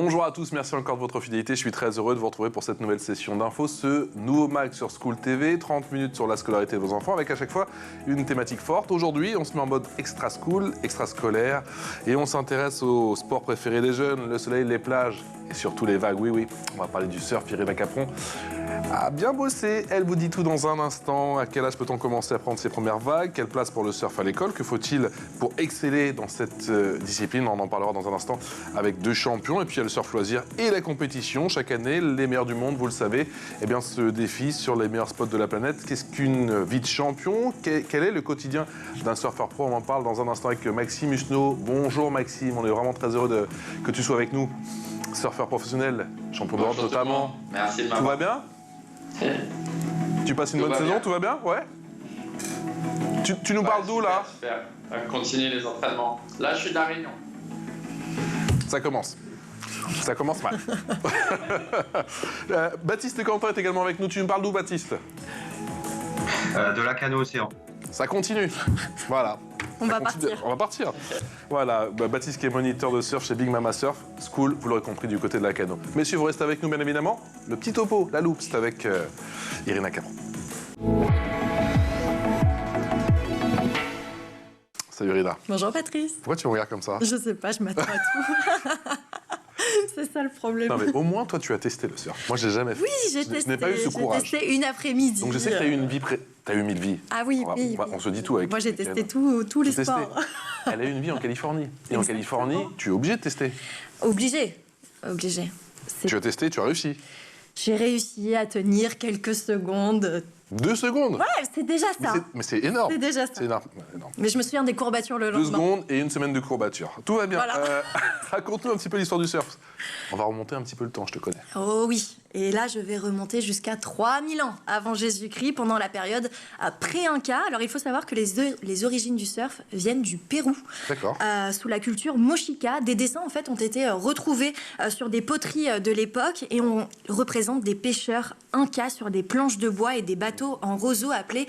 Bonjour à tous, merci encore de votre fidélité. Je suis très heureux de vous retrouver pour cette nouvelle session d'infos, ce nouveau mag sur School TV, 30 minutes sur la scolarité de vos enfants, avec à chaque fois une thématique forte. Aujourd'hui, on se met en mode extra-school, extra-scolaire, et on s'intéresse au sport préféré des jeunes, le soleil, les plages, et surtout les vagues. Oui, on va parler du surf. Irina Capron a bien bossé, elle vous dit tout dans un instant. À quel âge peut-on commencer à prendre ses premières vagues? Quelle place pour le surf à l'école? Que faut-il pour exceller dans cette discipline? On en parlera dans un instant avec deux champions. Et puis il y a le surf loisir et la compétition. Chaque année, les meilleurs du monde, vous le savez, eh bien, se défient sur les meilleurs spots de la planète. Qu'est-ce qu'une vie de champion? Quel est le quotidien d'un surfeur pro? On en parle dans un instant avec Maxime Husneau. Bonjour Maxime, on est vraiment très heureux que tu sois avec nous. Surfeur professionnel, champion d'Europe notamment. Merci de m'avoir. Tout va bien? Tu passes une bonne saison, tout va bien? Ouais. Tu nous parles d'où là? Super. Continue les entraînements. Là, je suis de la Réunion. Ça commence. Ça commence mal. Baptiste Quentin est également avec nous. Tu nous parles d'où, Baptiste? De la Cano Océan. Ça continue. Voilà. On va partir. On va partir. Voilà, Baptiste qui est moniteur de surf chez Big Mama Surf School, vous l'aurez compris, du côté de la Cano. Messieurs, vous restez avec nous, bien évidemment. Le petit topo, la loupe, c'est avec Irina Capron. Salut Irina. Bonjour Patrice. Pourquoi tu me regardes comme ça? Je sais pas, je m'attends à tout. C'est ça le problème. Non mais au moins, toi, tu as testé le surf. Moi, j'ai jamais fait. Oui, j'ai testé. Je n'ai pas eu ce courage. J'ai testé une après-midi. Donc je sais que tu as eu une vie T'as eu 1000 vies. Ah oui, oui. On se dit tout avec. Moi, j'ai testé tous les sports. Elle a eu une vie en Californie. Et en Californie, tu es obligé de tester. Obligé. Tu as testé, tu as réussi. J'ai réussi à tenir quelques secondes. 2 secondes? Ouais, c'est déjà ça. Mais c'est énorme. C'est déjà ça. C'est énorme. Mais je me souviens des courbatures le lendemain. 2 secondes et 1 semaine de courbatures. Tout va bien. Voilà. Raconte-nous un petit peu l'histoire du surf. On va remonter un petit peu le temps, je te connais. Oh oui. Et là, je vais remonter jusqu'à 3000 ans avant Jésus-Christ, pendant la période pré-Inca. Alors, il faut savoir que les origines du surf viennent du Pérou. D'accord. Sous la culture mochica, des dessins, en fait, ont été retrouvés sur des poteries de l'époque et on représente des pêcheurs incas sur des planches de bois et des bateaux en roseau appelés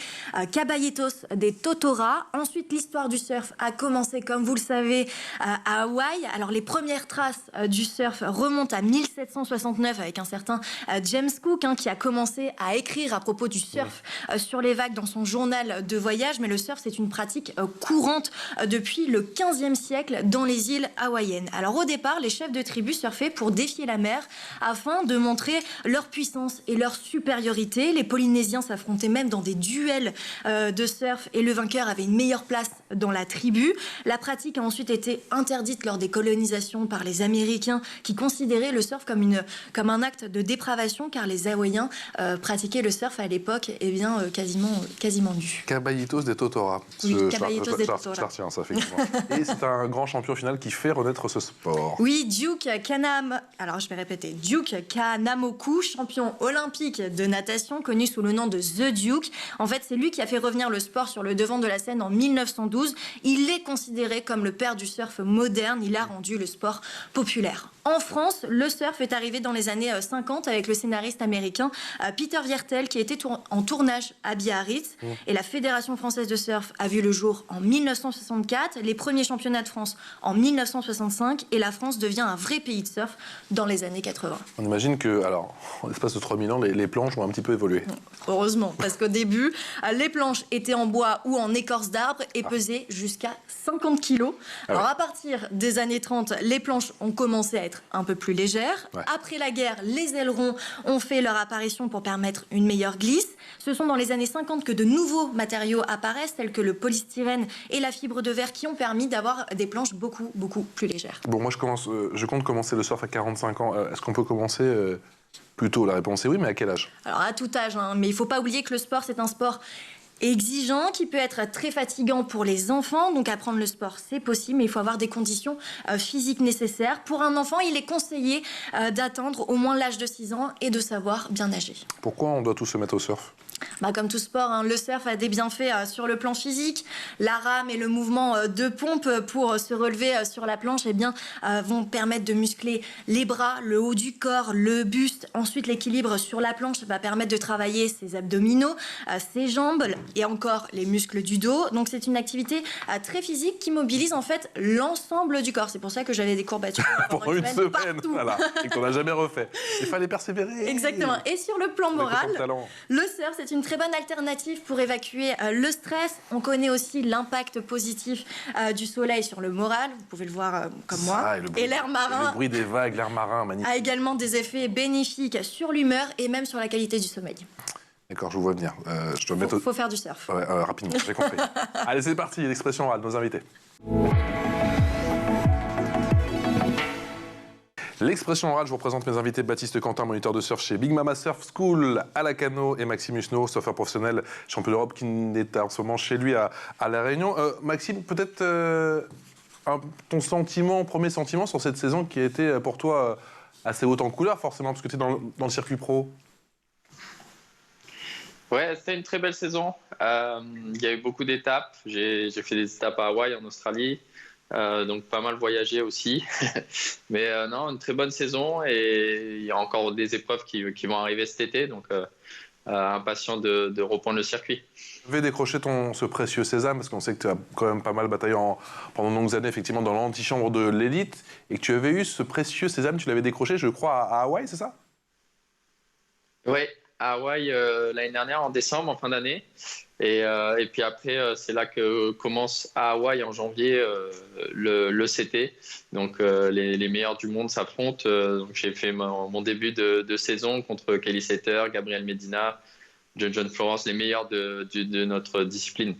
caballitos des Totora. Ensuite, l'histoire du surf a commencé, comme vous le savez, à Hawaï. Alors, les premières traces du surf remontent à 1769 avec un certain James Cook, qui a commencé à écrire à propos du surf sur les vagues dans son journal de voyage. Mais le surf, c'est une pratique courante depuis le 15e siècle dans les îles hawaïennes. Alors au départ, les chefs de tribu surfaient pour défier la mer afin de montrer leur puissance et leur supériorité. Les Polynésiens s'affrontaient même dans des duels de surf et le vainqueur avait une meilleure place dans la tribu. La pratique a ensuite été interdite lors des colonisations par les Américains qui considéraient le surf comme un acte de dépravation car les Hawaïens pratiquaient le surf à l'époque quasiment nu. Caballitos des Totora. Oui, Caballitos des Totora. Je retiens ça, effectivement. Et c'est un grand champion final qui fait renaître ce sport. Oui, Duke Kahanamoku, champion olympique de natation, connu sous le nom de The Duke. En fait, c'est lui qui a fait revenir le sport sur le devant de la scène en 1912. Il est considéré comme le père du surf moderne. Il a rendu le sport populaire. En France, le surf est arrivé dans les années 50 avec le scénariste américain Peter Viertel qui était en tournage à Biarritz. Et la Fédération française de surf a vu le jour en 1964, les premiers championnats de France en 1965 et la France devient un vrai pays de surf dans les années 80. On imagine que, alors, en l'espace de 3000 ans, les planches ont un petit peu évolué. Heureusement, parce qu'au début, les planches étaient en bois ou en écorce d'arbre et pesaient jusqu'à 50 kilos. Alors à partir des années 30, les planches ont commencé à être un peu plus légères. Après la guerre, les ailerons ont fait leur apparition pour permettre une meilleure glisse. Ce sont dans les années 50 que de nouveaux matériaux apparaissent, tels que le polystyrène et la fibre de verre, qui ont permis d'avoir des planches beaucoup plus légères. Bon, moi je compte commencer le surf à 45 ans. Est-ce qu'on peut commencer plus tôt? La réponse est oui, mais à quel âge? Alors à tout âge, mais il ne faut pas oublier que le sport, c'est un sport exigeant, qui peut être très fatigant pour les enfants. Donc apprendre le sport, c'est possible, mais il faut avoir des conditions physiques nécessaires. Pour un enfant, il est conseillé d'atteindre au moins l'âge de 6 ans et de savoir bien nager. Pourquoi on doit tous se mettre au surf? Comme tout sport, hein, le surf a des bienfaits sur le plan physique. La rame et le mouvement de pompe pour se relever sur la planche vont permettre de muscler les bras, le haut du corps, le buste. Ensuite, l'équilibre sur la planche va permettre de travailler ses abdominaux, ses jambes et encore les muscles du dos. Donc c'est une activité très physique qui mobilise en fait l'ensemble du corps. C'est pour ça que j'avais des courbatures pendant une semaine partout. Voilà, et qu'on n'a jamais refait. Il fallait persévérer. Exactement. Et sur le plan moral, le surf, c'est une très bonne alternative pour évacuer le stress. On connaît aussi l'impact positif du soleil sur le moral. Vous pouvez le voir comme moi. Et l'air marin. Le bruit des vagues, l'air marin, magnifique. A également des effets bénéfiques sur l'humeur et même sur la qualité du sommeil. D'accord, je vous vois venir. Faut faire du surf. Ouais, rapidement, j'ai compris. Allez, c'est parti, l'expression orale de nos invités. L'expression orale, je vous présente mes invités. Baptiste Quentin, moniteur de surf chez Big Mama Surf School à Lacanau, et Maxime Husneau, surfeur professionnel, champion d'Europe, qui est en ce moment chez lui à La Réunion. Maxime, peut-être ton premier sentiment sur cette saison qui a été pour toi assez haute en couleur, forcément, parce que tu es dans le circuit pro. Ouais, c'était une très belle saison. Il y a eu beaucoup d'étapes. J'ai fait des étapes à Hawaï, en Australie. Donc pas mal voyagé aussi. Mais non, une très bonne saison et il y a encore des épreuves qui vont arriver cet été. Donc impatient de reprendre le circuit. Tu avais décroché ce précieux sésame, parce qu'on sait que tu as quand même pas mal bataillé pendant de longues années effectivement dans l'antichambre de l'élite, et que tu avais eu ce précieux sésame, tu l'avais décroché, je crois, à Hawaï, c'est ça? Oui, à Hawaï l'année dernière, en décembre, en fin d'année. Et puis après, c'est là que commence à Hawaï en janvier le CT. Donc les meilleurs du monde s'affrontent. Donc j'ai fait mon début de saison contre Kelly Slater, Gabriel Medina, John Florence, les meilleurs de notre discipline.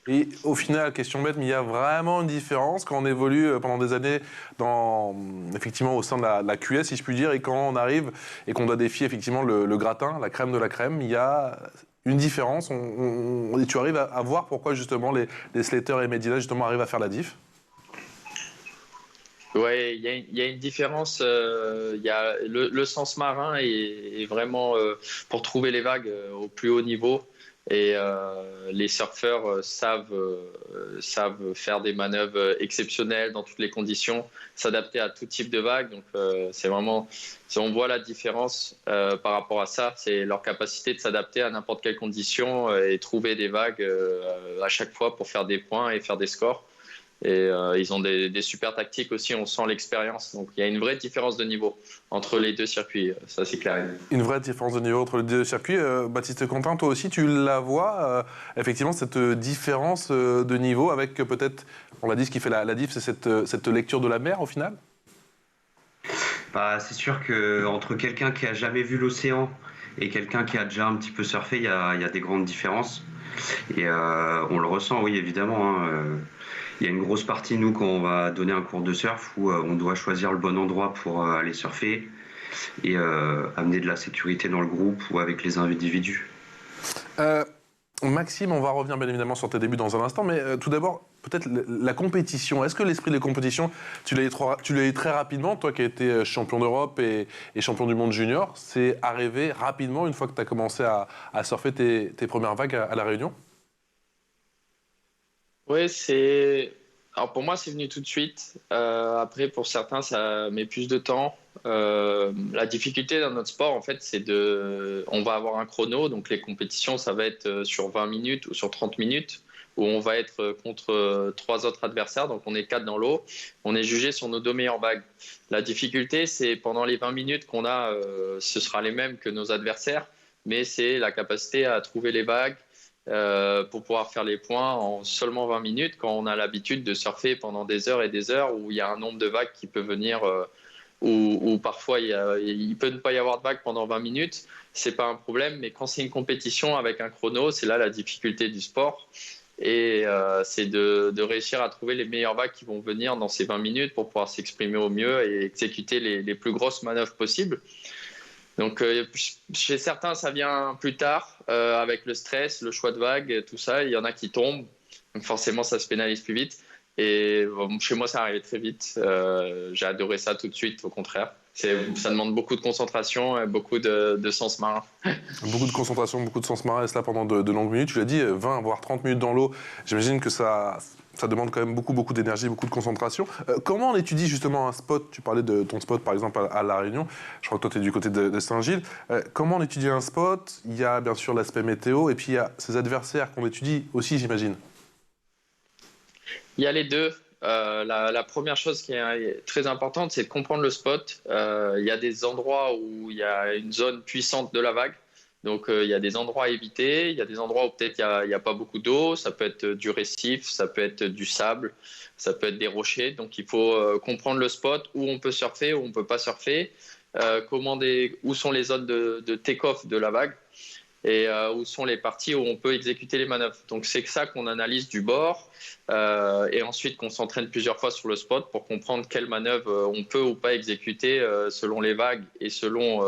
Et au final, question bête, mais il y a vraiment une différence quand on évolue pendant des années effectivement, au sein de la QS, si je puis dire, et quand on arrive et qu'on doit défier effectivement le gratin, la crème de la crème, il y a une différence. Et tu arrives à voir pourquoi justement les Slater et Medina justement arrivent à faire la diff? Oui, il y a une différence. Il y a le sens marin est vraiment pour trouver les vagues au plus haut niveau. Et les surfeurs savent faire des manœuvres exceptionnelles dans toutes les conditions, s'adapter à tout type de vague. Donc c'est vraiment, si on voit la différence par rapport à ça, c'est leur capacité de s'adapter à n'importe quelle condition et trouver des vagues à chaque fois pour faire des points et faire des scores. Et ils ont des super tactiques aussi, on sent l'expérience. Donc il y a une vraie différence de niveau entre les deux circuits, ça c'est clair. Une vraie différence de niveau entre les deux circuits. Baptiste Quentin, toi aussi tu la vois, effectivement, cette différence de niveau avec peut-être, on l'a dit, ce qui fait la diff, c'est cette lecture de la mer au final? C'est sûr qu'entre quelqu'un qui a jamais vu l'océan et quelqu'un qui a déjà un petit peu surfé, il y a des grandes différences. Et on le ressent, oui, évidemment. Il y a une grosse partie, nous, quand on va donner un cours de surf, où on doit choisir le bon endroit pour aller surfer et amener de la sécurité dans le groupe ou avec les individus. Maxime, on va revenir bien évidemment sur tes débuts dans un instant, mais tout d'abord, peut-être la compétition. Est-ce que l'esprit de compétition, tu l'as eu très rapidement, toi qui as été champion d'Europe et champion du monde junior, c'est arrivé rapidement une fois que tu as commencé à surfer tes premières vagues à La Réunion? Oui, alors pour moi, c'est venu tout de suite. Après, pour certains, ça met plus de temps. La difficulté dans notre sport, en fait, on va avoir un chrono. Donc, les compétitions, ça va être sur 20 minutes ou sur 30 minutes, où on va être contre 3 autres adversaires. Donc, on est 4 dans l'eau. On est jugé sur nos 2 meilleures vagues. La difficulté, c'est pendant les 20 minutes qu'on a, ce sera les mêmes que nos adversaires, mais c'est la capacité à trouver les vagues, pour pouvoir faire les points en seulement 20 minutes, quand on a l'habitude de surfer pendant des heures et des heures, où il y a un nombre de vagues qui peut venir, où parfois il peut ne pas y avoir de vagues pendant 20 minutes, c'est pas un problème, mais quand c'est une compétition avec un chrono, c'est là la difficulté du sport, et c'est de réussir à trouver les meilleures vagues qui vont venir dans ces 20 minutes pour pouvoir s'exprimer au mieux et exécuter les plus grosses manœuvres possibles. Donc chez certains, ça vient plus tard, avec le stress, le choix de vague, tout ça. Il y en a qui tombent, donc forcément, ça se pénalise plus vite. Et chez moi, ça arrivait très vite. J'ai adoré ça tout de suite, au contraire. Ça demande beaucoup de concentration et beaucoup de sens marin. Beaucoup de concentration, beaucoup de sens marin, et cela pendant de longues minutes. Tu l'as dit, 20 voire 30 minutes dans l'eau. J'imagine que ça demande quand même beaucoup d'énergie, beaucoup de concentration. Comment on étudie justement un spot? Tu parlais de ton spot par exemple à La Réunion. Je crois que toi tu es du côté de Saint-Gilles. Comment on étudie un spot? Il y a bien sûr l'aspect météo et puis il y a ses adversaires qu'on étudie aussi, j'imagine. Il y a les deux. La première chose qui est très importante, c'est de comprendre le spot. Il y a des endroits où il y a une zone puissante de la vague. Donc, il y a des endroits à éviter. Il y a des endroits où peut-être il n'y a pas beaucoup d'eau. Ça peut être du récif, ça peut être du sable, ça peut être des rochers. Donc, il faut comprendre le spot, où on peut surfer, où on ne peut pas surfer, où sont les zones de take-off de la vague et où sont les parties où on peut exécuter les manœuvres. Donc, c'est ça qu'on analyse du bord. Et ensuite qu'on s'entraîne plusieurs fois sur le spot pour comprendre quelle manœuvre on peut ou pas exécuter selon les vagues et selon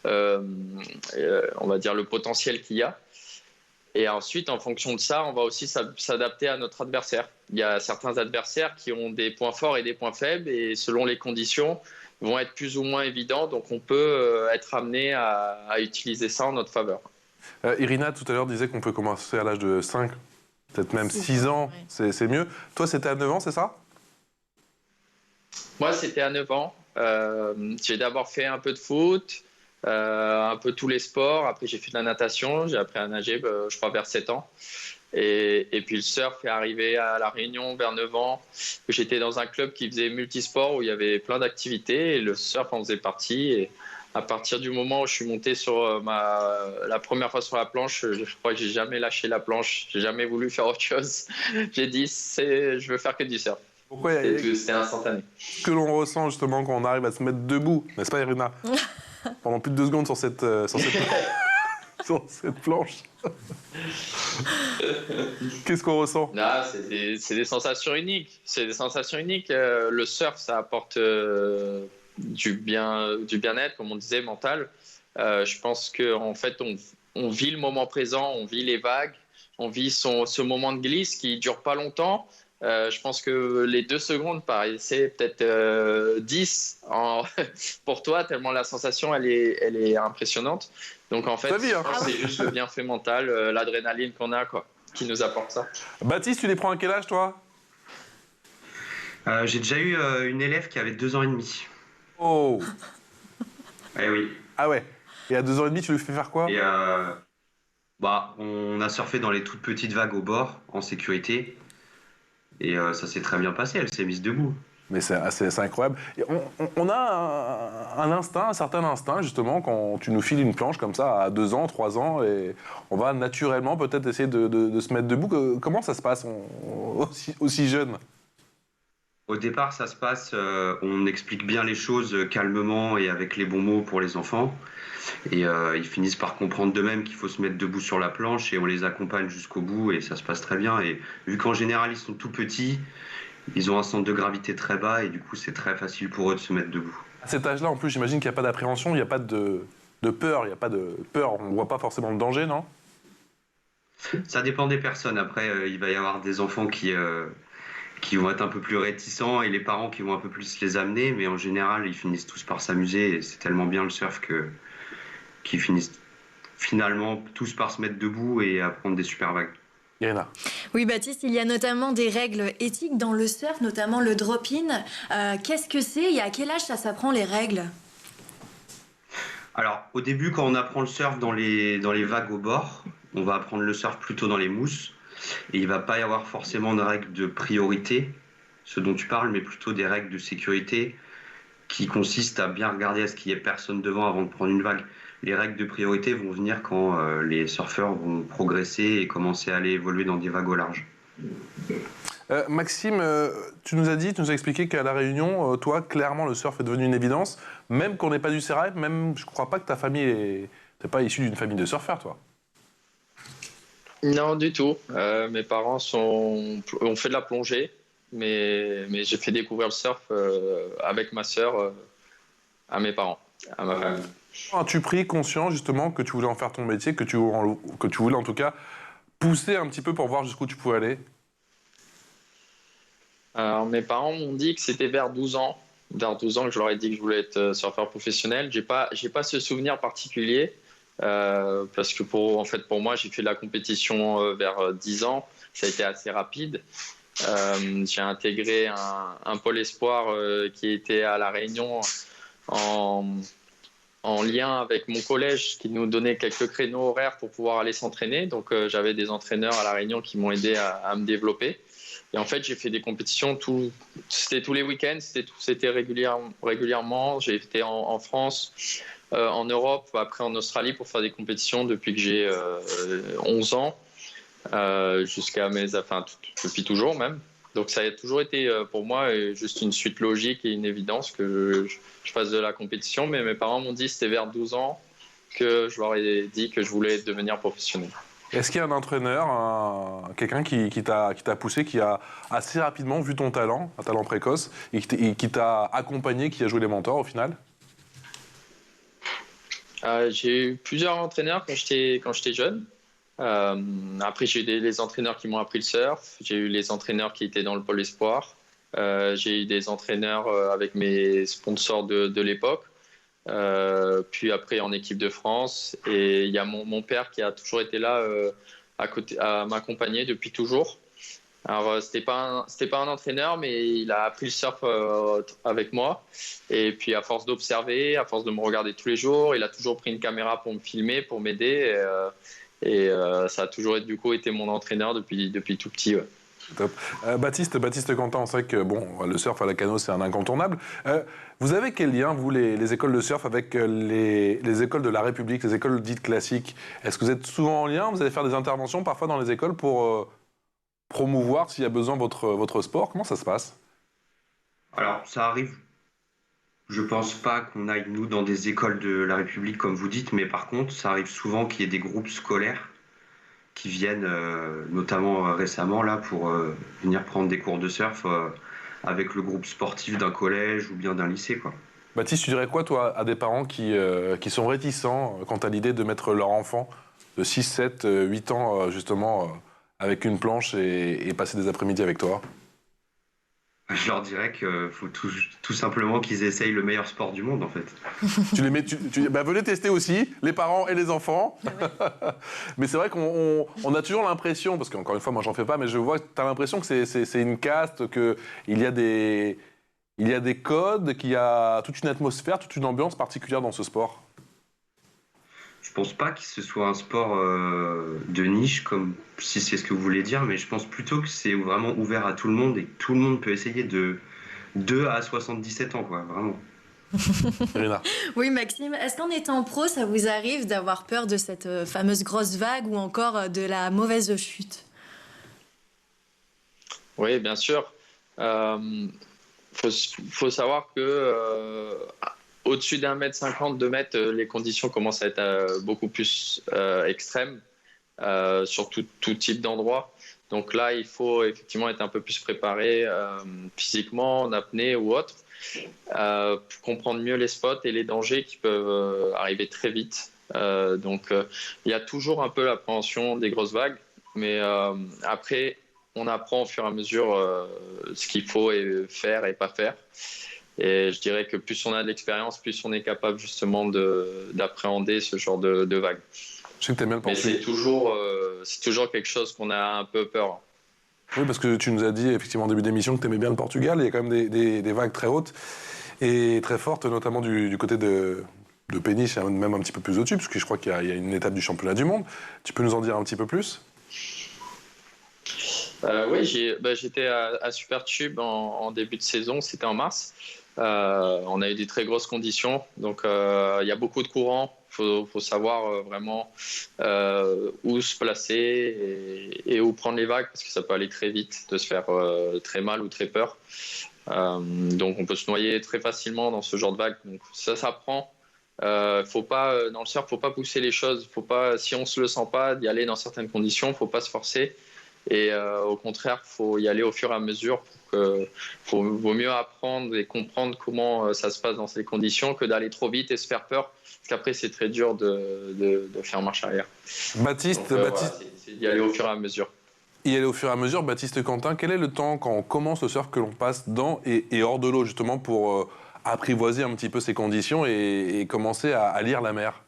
on va dire le potentiel qu'il y a. Et ensuite, en fonction de ça, on va aussi s'adapter à notre adversaire. Il y a certains adversaires qui ont des points forts et des points faibles, et selon les conditions, vont être plus ou moins évidents. Donc, on peut être amené à utiliser ça en notre faveur. Irina, tout à l'heure, disait qu'on peut commencer à l'âge de 5, peut-être même 6 ans, c'est mieux. Toi, c'était à 9 ans, c'est ça? Moi, c'était à 9 ans. J'ai d'abord fait un peu de foot, un peu tous les sports. Après, j'ai fait de la natation. J'ai appris à nager, je crois, vers 7 ans. Et puis le surf est arrivé à La Réunion vers 9 ans. J'étais dans un club qui faisait multisport où il y avait plein d'activités et le surf en faisait partie. Et à partir du moment où je suis monté sur la première fois sur la planche, je crois que j'ai jamais lâché la planche. J'ai jamais voulu faire autre chose. J'ai dit, je veux faire que du surf. Pourquoi C'était instantané. Ce que l'on ressent justement quand on arrive à se mettre debout, n'est-ce pas, Irina? Pendant plus de 2 secondes sur cette planche. Qu'est-ce qu'on ressent? C'est des sensations uniques. C'est des sensations uniques. Le surf, ça apporte du bien-être, comme on disait, mental. Je pense qu'en fait, on vit le moment présent, on vit les vagues, on vit ce moment de glisse qui dure pas longtemps. Je pense que les 2 secondes paraissaient peut-être 10 pour toi, tellement la sensation elle est impressionnante. Donc en fait, c'est juste le bienfait mental, l'adrénaline qu'on a, qui nous apporte ça. Baptiste, tu les prends à quel âge, toi? J'ai déjà eu une élève qui avait 2 ans et demi. Oh. Eh oui. Ah ouais. Et à 2 ans et demi, tu lui fais faire quoi? Et on a surfé dans les toutes petites vagues au bord, en sécurité. Et ça s'est très bien passé, elle s'est mise debout. Mais c'est incroyable. Et on a un certain instinct, justement, quand tu nous files une planche comme ça à 2 ans, 3 ans, et on va naturellement peut-être essayer de se mettre debout. Comment ça se passe aussi jeune? Au départ, ça se passe, on explique bien les choses calmement et avec les bons mots pour les enfants. Et ils finissent par comprendre d'eux-mêmes qu'il faut se mettre debout sur la planche et on les accompagne jusqu'au bout et ça se passe très bien. Et vu qu'en général, ils sont tout petits, ils ont un centre de gravité très bas et du coup, c'est très facile pour eux de se mettre debout. À cet âge-là, en plus, j'imagine qu'il n'y a pas d'appréhension, il n'y a pas de peur, il n'y a pas de peur, on ne voit pas forcément le danger, non? Ça dépend des personnes. Après, il va y avoir des enfants qui vont être un peu plus réticents et les parents qui vont un peu plus les amener, mais en général, ils finissent tous par s'amuser et c'est tellement bien le surf qu'ils finissent finalement tous par se mettre debout et à prendre des super vagues. Irina. Oui, Baptiste, il y a notamment des règles éthiques dans le surf, notamment le drop-in. Qu'est-ce que c'est et à quel âge ça s'apprend les règles? Alors, au début, quand on apprend le surf dans les vagues au bord, on va apprendre le surf plutôt dans les mousses. Et il ne va pas y avoir forcément de règles de priorité, ce dont tu parles, mais plutôt des règles de sécurité qui consistent à bien regarder à ce qu'il n'y ait personne devant avant de prendre une vague. Les règles de priorité vont venir quand les surfeurs vont progresser et commencer à aller évoluer dans des vagues au large. Maxime, tu nous as expliqué qu'à La Réunion, toi, clairement, le surf est devenu une évidence, même qu'on n'est pas du Serail, même je ne crois pas que ta famille t'es pas issue d'une famille de surfeurs, toi. Non, du tout. Mes parents ont fait de la plongée, mais j'ai fait découvrir le surf avec ma sœur à mes parents, à ma famille. As-tu pris conscience justement que tu voulais en faire ton métier, que tu voulais en tout cas pousser un petit peu pour voir jusqu'où tu pouvais aller? Alors, mes parents m'ont dit que c'était vers 12 ans vers 12 ans que je leur ai dit que je voulais être surfeur professionnel. J'ai pas ce souvenir particulier parce que pour moi, j'ai fait de la compétition vers 10 ans. Ça a été assez rapide. J'ai intégré un pôle espoir qui était à La Réunion en lien avec mon collège qui nous donnait quelques créneaux horaires pour pouvoir aller s'entraîner. Donc j'avais des entraîneurs à La Réunion qui m'ont aidé à me développer. Et en fait, j'ai fait des compétitions, c'était tous les week-ends, c'était régulièrement. J'ai été en France, en Europe, après en Australie pour faire des compétitions depuis que j'ai 11 ans, depuis toujours même. Donc ça a toujours été pour moi juste une suite logique et une évidence que je fasse de la compétition. Mais mes parents m'ont dit que c'était vers 12 ans que je leur ai dit que je voulais devenir professionnel. Est-ce qu'il y a un entraîneur, quelqu'un qui t'a poussé, qui a assez rapidement vu ton talent, un talent précoce, et qui t'a accompagné, qui a joué les mentors au final? J'ai eu plusieurs entraîneurs quand j'étais jeune. Après, j'ai eu les entraîneurs qui m'ont appris le surf. J'ai eu les entraîneurs qui étaient dans le pôle espoir. J'ai eu des entraîneurs avec mes sponsors de l'époque. Puis après en équipe de France. Et il y a mon père qui a toujours été là à m'accompagner depuis toujours. Alors c'était pas un entraîneur, mais il a appris le surf avec moi. Et puis à force d'observer, à force de me regarder tous les jours, il a toujours pris une caméra pour me filmer, pour m'aider. Et ça a toujours été mon entraîneur depuis tout petit. Ouais. Top. Baptiste Quentin, on sait que le surf à la cano, c'est un incontournable. Vous avez quel lien, vous, les écoles de surf, avec les écoles de la République, les écoles dites classiques? Est-ce que vous êtes souvent en lien? Vous allez faire des interventions parfois dans les écoles pour promouvoir, s'il y a besoin, votre sport? Comment ça se passe? Alors, ça arrive. Je pense pas qu'on aille, nous, dans des écoles de la République, comme vous dites, mais par contre, ça arrive souvent qu'il y ait des groupes scolaires qui viennent, notamment récemment, là, pour venir prendre des cours de surf avec le groupe sportif d'un collège ou bien d'un lycée, quoi. Baptiste, tu dirais quoi, toi, à des parents qui sont réticents quant à l'idée de mettre leur enfant de 6, 7, 8 ans, justement, avec une planche et passer des après-midi avec toi? Je leur dirais qu'il faut tout simplement qu'ils essayent le meilleur sport du monde, en fait. Venez tester aussi, les parents et les enfants. Mais c'est vrai qu'on a toujours l'impression, parce qu'encore une fois, moi, j'en fais pas, mais je vois que tu as l'impression que c'est une caste, qu'il y a des codes, qu'il y a toute une atmosphère, toute une ambiance particulière dans ce sport. Je pense pas que ce soit un sport de niche, comme si c'est ce que vous voulez dire, mais je pense plutôt que c'est vraiment ouvert à tout le monde et que tout le monde peut essayer de 2 à 77 ans, quoi, vraiment. Irina. Oui, Maxime, est-ce qu'en étant pro, ça vous arrive d'avoir peur de cette fameuse grosse vague ou encore de la mauvaise chute? Oui, bien sûr. Faut savoir que au-dessus d'1,50 m, 2 mètres, les conditions commencent à être beaucoup plus extrêmes sur tout type d'endroit. Donc là, il faut effectivement être un peu plus préparé physiquement, en apnée ou autre, pour comprendre mieux les spots et les dangers qui peuvent arriver très vite. Donc il y a toujours un peu l'appréhension des grosses vagues, mais après, on apprend au fur et à mesure ce qu'il faut faire et pas faire. Et je dirais que plus on a de l'expérience, plus on est capable justement d'appréhender ce genre de vagues. Je sais que tu aimes bien le Portugal. Mais c'est toujours quelque chose qu'on a un peu peur. Oui, parce que tu nous as dit effectivement au début d'émission que tu aimais bien le Portugal. Il y a quand même des vagues très hautes et très fortes, notamment du côté de Péniche, même un petit peu plus au-dessus, parce que je crois qu'il y a une étape du championnat du monde. Tu peux nous en dire un petit peu plus? Oui, j'étais à Supertube en début de saison, c'était en mars. On a eu des très grosses conditions, donc il y a beaucoup de courants. Faut savoir vraiment où se placer et où prendre les vagues, parce que ça peut aller très vite, de se faire très mal ou très peur. Donc on peut se noyer très facilement dans ce genre de vagues. Donc ça s'apprend. Faut pas, dans le surf, faut pas pousser les choses. Faut pas, si on se le sent pas, d'y aller dans certaines conditions. Faut pas se forcer. Et au contraire, faut y aller au fur et à mesure. Vaut mieux apprendre et comprendre comment ça se passe dans ces conditions que d'aller trop vite et se faire peur. Parce qu'après, c'est très dur de faire marche arrière. Baptiste. Voilà, c'est d'y aller au fur et à mesure. y aller au fur et à mesure. Baptiste Quentin, quel est le temps quand on commence le surf que l'on passe dans et hors de l'eau, justement, pour apprivoiser un petit peu ces conditions et commencer à lire la mer?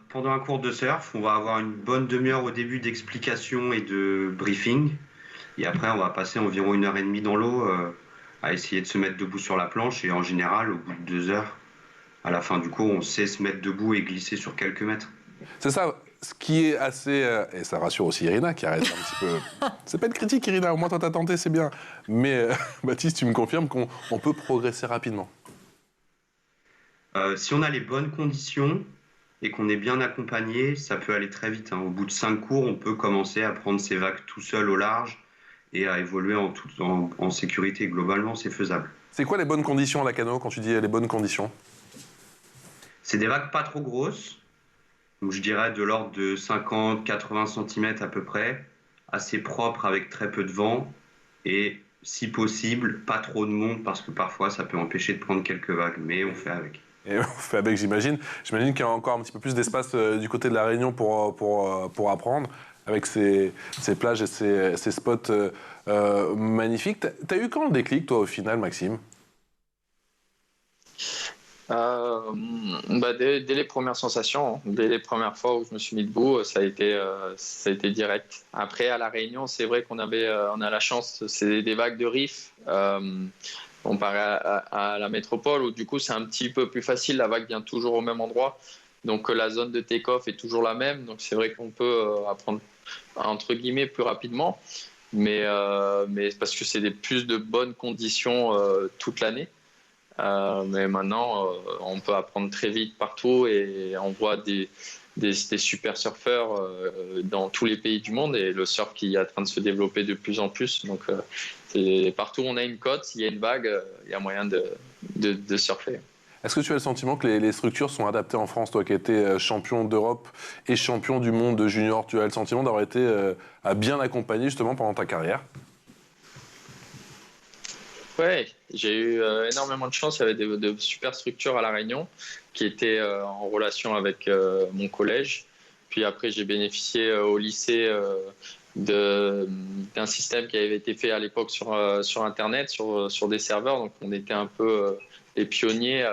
Pendant un cours de surf, on va avoir une bonne demi-heure au début d'explication et de briefing. Et après, on va passer environ 1 heure et demie dans l'eau à essayer de se mettre debout sur la planche. Et en général, au bout de 2 heures, à la fin du cours, on sait se mettre debout et glisser sur quelques mètres. C'est ça, ce qui est assez... et ça rassure aussi Irina, qui arrête un petit peu... C'est pas une critique, Irina, au moins toi t'as tenté, c'est bien. Mais Baptiste, tu me confirmes qu'on peut progresser rapidement? Si on a les bonnes conditions et qu'on est bien accompagné, ça peut aller très vite. Au bout de 5 cours, on peut commencer à prendre ses vagues tout seul au large et à évoluer en sécurité. Globalement, c'est faisable. C'est quoi les bonnes conditions à la cano, quand tu dis les bonnes conditions? C'est des vagues pas trop grosses, donc je dirais de l'ordre de 50-80 cm à peu près, assez propres avec très peu de vent et, si possible, pas trop de monde parce que parfois ça peut empêcher de prendre quelques vagues, mais on fait avec. Et on fait avec, j'imagine. J'imagine qu'il y a encore un petit peu plus d'espace du côté de la Réunion pour apprendre, avec ces plages et ces spots magnifiques. T'as eu quand le déclic, toi, au final, Maxime? Dès les premières sensations, dès les premières fois où je me suis mis debout, ça a été direct. Après, à La Réunion, c'est vrai qu'on a la chance, c'est des vagues de riff, comparé à la métropole, où du coup, c'est un petit peu plus facile, la vague vient toujours au même endroit, donc la zone de take-off est toujours la même, donc c'est vrai qu'on peut apprendre, entre guillemets, plus rapidement, mais parce que c'est plus de bonnes conditions toute l'année. Mais maintenant, on peut apprendre très vite partout et on voit des super surfeurs dans tous les pays du monde et le surf qui est en train de se développer de plus en plus. Donc, partout où on a une côte, s'il y a une vague, il y a moyen de surfer. Est-ce que tu as le sentiment que les structures sont adaptées en France, toi qui étais champion d'Europe et champion du monde de junior? Tu as le sentiment d'avoir été bien accompagné justement pendant ta carrière? Ouais, j'ai eu énormément de chance. Il y avait de super structures à La Réunion qui étaient en relation avec mon collège. Puis après, j'ai bénéficié au lycée d'un système qui avait été fait à l'époque sur Internet, sur des serveurs. Donc, on était un peu les pionniers.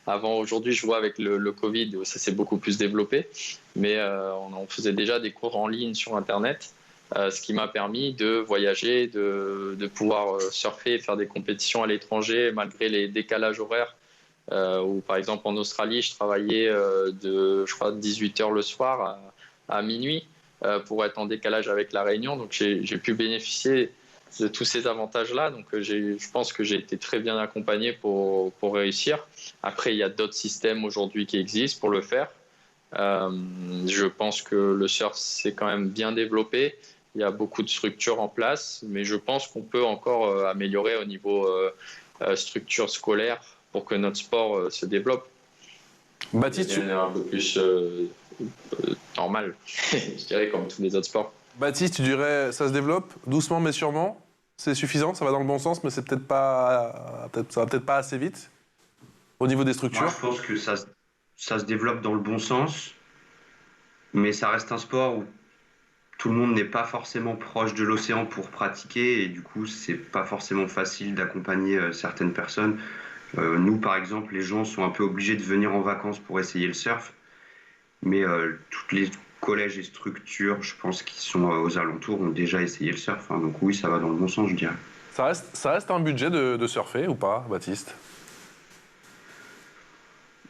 Avant, aujourd'hui, je vois avec le Covid, ça s'est beaucoup plus développé. Mais on faisait déjà des cours en ligne sur Internet. Ce qui m'a permis de voyager, de pouvoir surfer et faire des compétitions à l'étranger malgré les décalages horaires. Où, par exemple, en Australie, je travaillais de 18h le soir à minuit pour être en décalage avec La Réunion. Donc, j'ai pu bénéficier de tous ces avantages-là. Donc, je pense que j'ai été très bien accompagné pour réussir. Après, il y a d'autres systèmes aujourd'hui qui existent pour le faire. Je pense que le surf s'est quand même bien développé. Il y a beaucoup de structures en place, mais je pense qu'on peut encore améliorer au niveau structure scolaire pour que notre sport se développe. Baptiste, un peu plus normal, je dirais, comme tous les autres sports. Baptiste, tu dirais ça se développe doucement mais sûrement? C'est suffisant, ça va dans le bon sens, mais ça va peut-être pas assez vite au niveau des structures? Moi, je pense que ça se développe dans le bon sens, mais ça reste un sport où tout le monde n'est pas forcément proche de l'océan pour pratiquer et du coup, c'est pas forcément facile d'accompagner certaines personnes. Nous, par exemple, les gens sont un peu obligés de venir en vacances pour essayer le surf, mais toutes les collèges et structures, je pense, qui sont aux alentours ont déjà essayé le surf. Donc oui, ça va dans le bon sens, je dirais. Ça reste un budget de surfer ou pas, Baptiste?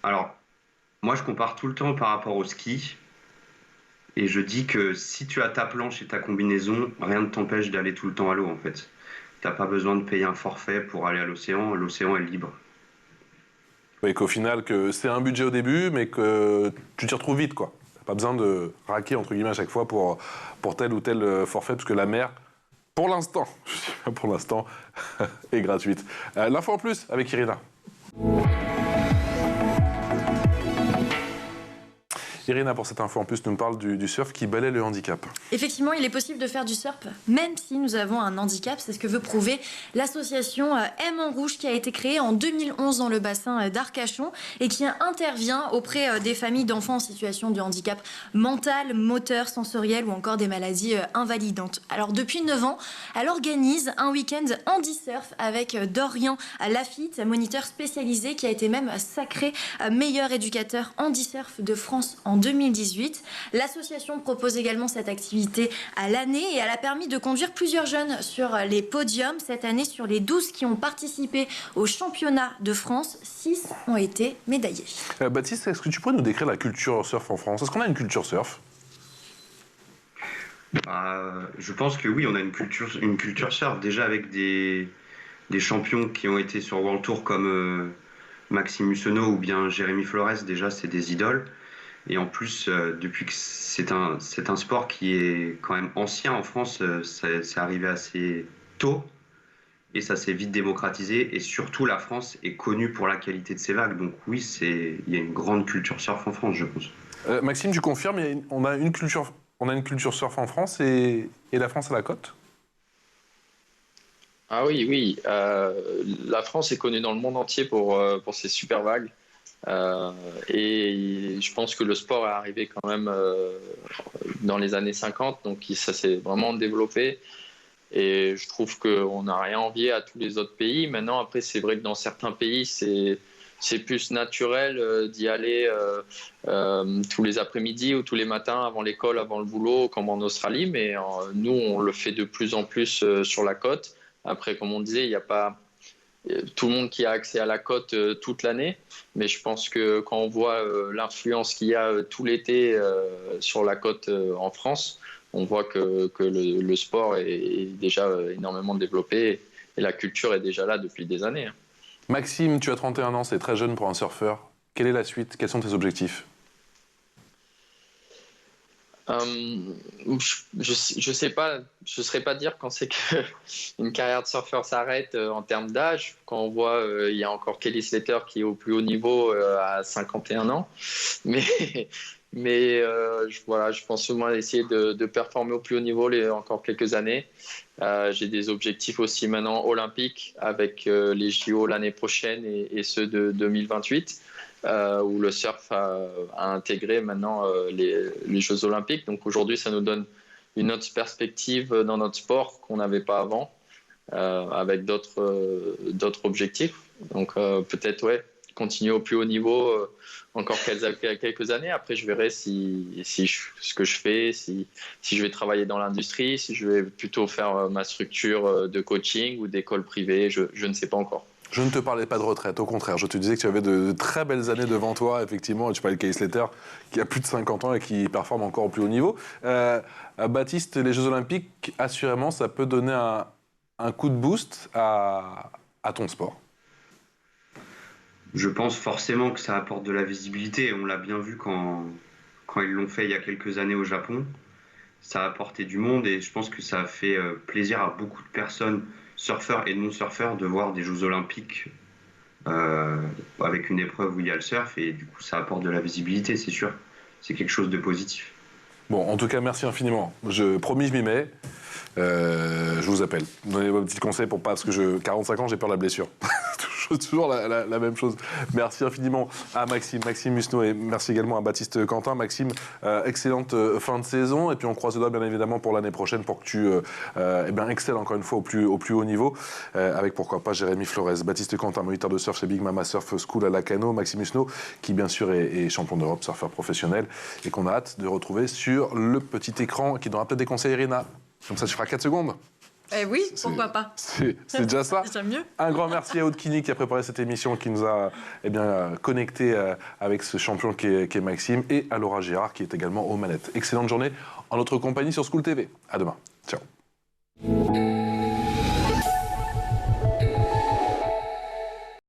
Alors, moi, je compare tout le temps par rapport au ski. Et je dis que si tu as ta planche et ta combinaison, rien ne t'empêche d'aller tout le temps à l'eau, en fait. Tu n'as pas besoin de payer un forfait pour aller à l'océan. L'océan est libre. Oui, qu'au final, que c'est un budget au début, mais que tu t'y retrouves vite, quoi. Tu n'as pas besoin de raquer, entre guillemets, à chaque fois pour tel ou tel forfait, parce que la mer, pour l'instant, je dis pas pour l'instant, est gratuite. L'info en plus avec Irina. Irina, pour cette info, en plus, nous parle du surf qui balaie le handicap. Effectivement, il est possible de faire du surf même si nous avons un handicap. C'est ce que veut prouver l'association M en Rouge qui a été créée en 2011 dans le bassin d'Arcachon et qui intervient auprès des familles d'enfants en situation de handicap mental, moteur, sensoriel ou encore des maladies invalidantes. Alors depuis 9 ans, elle organise un week-end handi-surf avec Dorian Lafitte, moniteur spécialisé qui a été même sacré meilleur éducateur handi-surf de France en 2018. L'association propose également cette activité à l'année et elle a permis de conduire plusieurs jeunes sur les podiums. Cette année, sur les 12 qui ont participé au championnat de France, 6 ont été médaillés. Baptiste, est-ce que tu pourrais nous décrire la culture surf en France? Est-ce qu'on a une culture surf? Je pense que oui, on a une culture surf, déjà avec des champions qui ont été sur World Tour comme Maxime Hussenot ou bien Jérémy Flores, déjà c'est des idoles. Et en plus, depuis que c'est un sport qui est quand même ancien en France, c'est arrivé assez tôt et ça s'est vite démocratisé. Et surtout, la France est connue pour la qualité de ses vagues. Donc oui, il y a une grande culture surf en France, je pense. Maxime, tu confirmes, on a une culture surf en France et la France à la côte? Ah oui, oui. La France est connue dans le monde entier pour ses super vagues. Et je pense que le sport est arrivé quand même dans les années 50, donc ça s'est vraiment développé. Et je trouve qu'on n'a rien envié à tous les autres pays. Maintenant, après, c'est vrai que dans certains pays, c'est plus naturel d'y aller tous les après-midi ou tous les matins avant l'école, avant le boulot, comme en Australie. Mais nous, on le fait de plus en plus sur la côte. Après, comme on disait, il n'y a pas tout le monde qui a accès à la côte toute l'année. Mais je pense que quand on voit l'influence qu'il y a tout l'été sur la côte en France, on voit que le sport est déjà énormément développé et la culture est déjà là depuis des années. Maxime, tu as 31 ans, c'est très jeune pour un surfeur. Quelle est la suite? Quels sont tes objectifs? Je sais pas, je ne saurais pas dire quand c'est qu'une carrière de surfeur s'arrête en termes d'âge. Quand on voit, il y a encore Kelly Slater qui est au plus haut niveau à 51 ans. Mais je pense au moins essayer de performer au plus haut niveau encore quelques années. J'ai des objectifs aussi maintenant olympiques avec les JO l'année prochaine et ceux de 2028. Où le surf a intégré maintenant les Jeux Olympiques. Donc aujourd'hui, ça nous donne une autre perspective dans notre sport qu'on n'avait pas avant, avec d'autres objectifs. Donc peut-être continuer au plus haut niveau encore quelques années. Après, je verrai ce que je fais, si je vais travailler dans l'industrie, si je vais plutôt faire ma structure de coaching ou d'école privée, je ne sais pas encore. Je ne te parlais pas de retraite, au contraire. Je te disais que tu avais de très belles années devant toi, effectivement. Et tu parlais de Kelly Slater, qui a plus de 50 ans et qui performe encore au plus haut niveau. Baptiste, les Jeux Olympiques, assurément, ça peut donner un coup de boost à ton sport. Je pense forcément que ça apporte de la visibilité. On l'a bien vu quand ils l'ont fait il y a quelques années au Japon. Ça a apporté du monde et je pense que ça a fait plaisir à beaucoup de personnes, surfeurs et non-surfeurs, de voir des Jeux Olympiques avec une épreuve où il y a le surf et du coup ça apporte de la visibilité, c'est sûr. C'est quelque chose de positif. Bon, en tout cas, merci infiniment. Promis, je m'y mets. Je vous appelle. Donnez vos petits conseils pour pas, parce que 45 ans, j'ai peur de la blessure. Toujours la même chose. Merci infiniment à Maxime Hussenot et merci également à Baptiste Quentin. Maxime, excellente fin de saison et puis on croise le doigt bien évidemment pour l'année prochaine pour que tu excelles encore une fois au plus haut niveau avec pourquoi pas Jérémy Flores, Baptiste Quentin, moniteur de surf chez Big Mama Surf School à Lacanau, Maxime Hussenot qui bien sûr est champion d'Europe, surfeur professionnel et qu'on a hâte de retrouver sur le petit écran qui donnera peut-être des conseils, Irina. Comme ça, tu feras 4 secondes. Eh oui, pourquoi pas. C'est déjà ça. J'aime mieux. Un grand merci à Aude Kini qui a préparé cette émission, qui nous a connectés avec ce champion qui est Maxime, et à Laura Girard qui est également aux manettes. Excellente journée en notre compagnie sur School TV. À demain. Ciao.